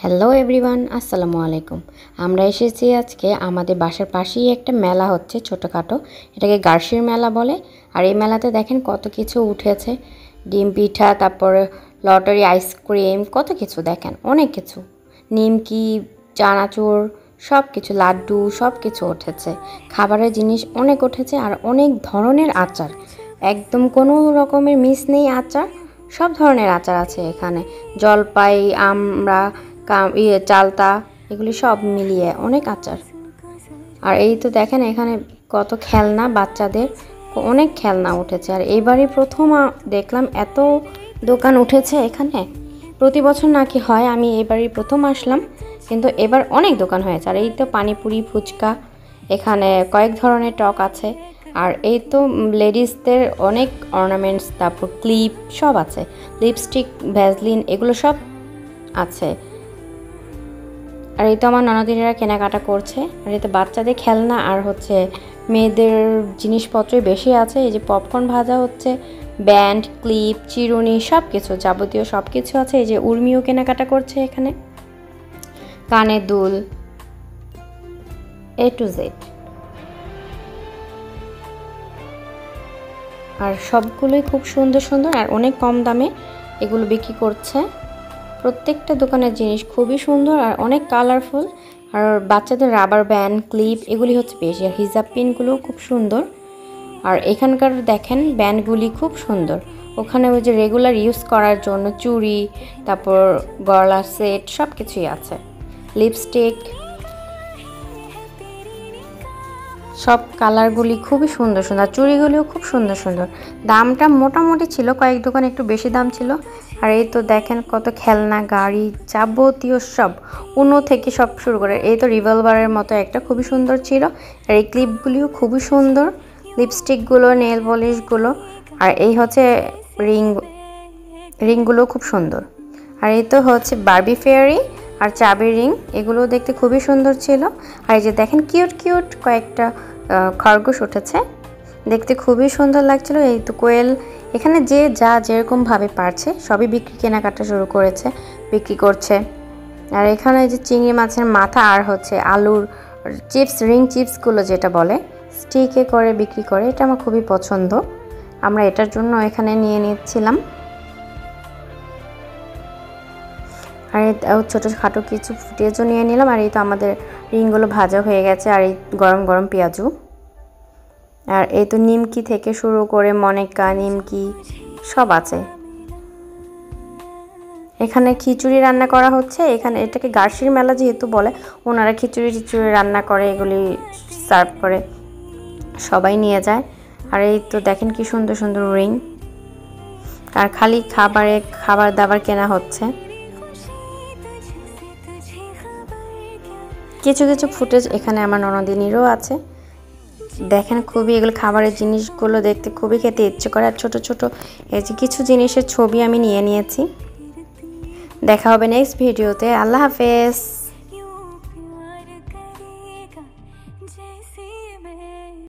Hello everyone, আসসালামু আলাইকুম। আমরা এসেছি আজকে আমাদের বাসার পাশেই একটা মেলা হচ্ছে ছোটোখাটো, এটাকে গার্শির মেলা বলে। আর এই মেলাতে দেখেন কত কিছু উঠেছে, ডিম পিঠা, তারপরে লটারি, আইসক্রিম, কত কিছু দেখেন, অনেক কিছু, নিমকি, চানাচুর, সব কিছু, লাড্ডু, সব কিছু উঠেছে। খাবারের জিনিস অনেক উঠেছে আর অনেক ধরনের আচার, একদম কোনো রকমের মিস নেই আচার, সব ধরনের আচার আছে এখানে। জলপাই, আমড়া, চালতা, এগুলি সব মিলিয়ে অনেক আচার। আর এই তো দেখেন এখানে কত খেলনা, বাচ্চাদের অনেক খেলনা উঠেছে। আর এইবারই প্রথম দেখলাম এত দোকান উঠেছে এখানে। প্রতি বছর নাকি হয়, আমি এবারই প্রথম আসলাম, কিন্তু এবার অনেক দোকান হয়েছে। আর এই তো পানিপুরি, ফুচকা, এখানে কয়েক ধরনের টক আছে। আর এই তো লেডিসদের অনেক অর্নামেন্টস, তারপর ক্লিপ সব আছে, লিপস্টিক, ভ্যাসলিন, এগুলো সব আছে। আর এই তো আমার ননদিনীরা কেনাকাটা করছে। আর এই তো বাচ্চাদের খেলনা আর হচ্ছে মেয়েদের জিনিসপত্রই বেশি আছে। এই যে পপকর্ন ভাজা হচ্ছে, ব্যান্ড, ক্লিপ, চিরুনি, সব কিছু, যাবতীয় সব কিছু আছে। এই যে উর্মিও কেনাকাটা করছে এখানে, কানের দুল, A to Z। আর সবগুলোই খুব সুন্দর সুন্দর আর অনেক কম দামে এগুলো বিক্রি করছে। প্রত্যেকটা দোকানের জিনিস খুবই সুন্দর আর অনেক কালারফুল। আর বাচ্চাদের রাবার ব্যান্ড, ক্লিপ, এগুলি হচ্ছে বেশি। আর হিজাব পিনগুলোও খুব সুন্দর। আর এখানকার দেখেন ব্যান্ডগুলি খুব সুন্দর। ওখানে ওই যে রেগুলার ইউজ করার জন্য চুড়ি, তারপর গলার সেট, সব কিছুই আছে, লিপস্টিক, সব কালারগুলি খুবই সুন্দর সুন্দর। চুড়িগুলিও খুব সুন্দর সুন্দর। দামটা মোটামুটি ছিল, কয়েক দোকানে একটু বেশি দাম ছিল। আর এই তো দেখেন কত খেলনা, গাড়ি, যাবতীয় সব, উনো থেকে সব শুরু করে। এই তো রিভলভারের মতো একটা খুবই সুন্দর ছিল। আর এই ক্লিপগুলিও খুবই সুন্দর, লিপস্টিকগুলো, নেল পলিশগুলো। আর এই হচ্ছে রিংগুলো খুব সুন্দর। আর এই তো হচ্ছে বারবি ফেয়ারি আর চাবি রিং, এগুলো দেখতে খুবই সুন্দর ছিল। আর এই যে দেখেন কিউট কিউট কয়েকটা খরগোশ উঠেছে, দেখতে খুবই সুন্দর লাগছিল। এই তো কোয়েল, এখানে যে যা যেরকমভাবে পারছে সবই কেনাকাটা শুরু করেছে, বিক্রি করছে। আর এখানে যে চিংড়ি মাছের মাথা আর হচ্ছে আলুর চিপস, রিং চিপসগুলো যেটা বলে, স্টিকে করে বিক্রি করে, এটা আমার খুবই পছন্দ। আমরা এটার জন্য এখানে নিয়ে নিচ্ছিলাম। আর ছোটোখাটো কিছু ফুটেজও নিয়ে নিলাম। আর এই তো আমাদের রিংগুলো ভাজা হয়ে গেছে। আর এই গরম গরম পেঁয়াজু। আর এই তো নিমকি থেকে শুরু করে মনেকা, নিমকি সব আছে। এখানে খিচুড়ি রান্না করা হচ্ছে। এখানে এটাকে গার্শির মেলা যেহেতু বলে, ওনারা খিচুড়ি রান্না করে, এগুলি সার্ভ করে, সবাই নিয়ে যায়। আর এই তো দেখেন কি সুন্দর সুন্দর রিং। আর খালি খাবার দাবার কেনা হচ্ছে। কিছু কিছু ফুটেজ এখানে আমার ননদিনীরও আছে। দেখেন খুবই, এগুলো খাবারের জিনিসগুলো দেখতে খুবই খেতে ইচ্ছে করে। আর ছোটো ছোটো এই যে কিছু জিনিসের ছবি আমি নিয়ে নিয়েছি। দেখা হবে নেক্সট ভিডিওতে। আল্লাহ হাফেজ।